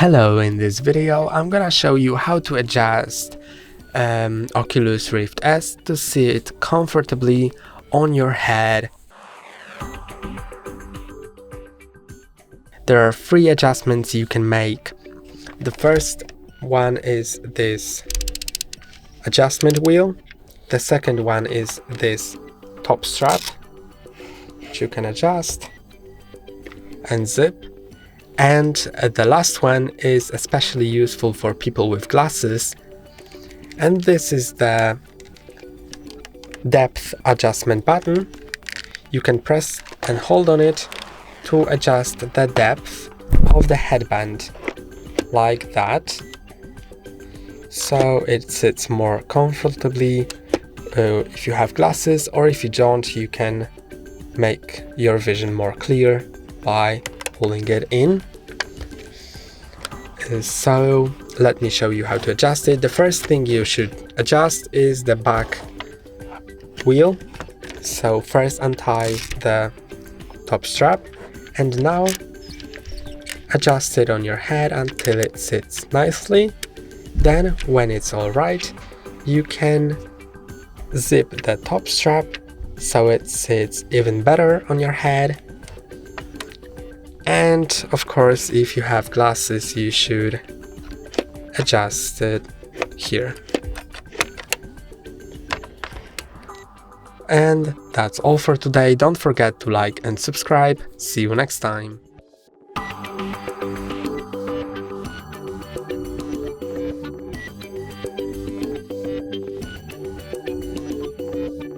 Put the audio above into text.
Hello, in this video I'm gonna show you how to adjust Oculus Rift S to sit comfortably on your head. There are 3 adjustments you can make. The first one is this adjustment wheel. The second one is this top strap, which you can adjust and zip. And the last one is especially useful for people with glasses, and this is the depth adjustment button. You can press and hold on it to adjust the depth of the headband, like that, so it sits more comfortably if you have glasses, or if you don't, you can make your vision more clear by pulling it in. So let me show you how to adjust it. The first thing you should adjust is the back wheel. So first untie the top strap and now adjust it on your head until it sits nicely. Then when it's all right, you can zip the top strap so it sits even better on your head. And of course, if you have glasses, you should adjust it here. And that's all for today. Don't forget to like and subscribe. See you next time.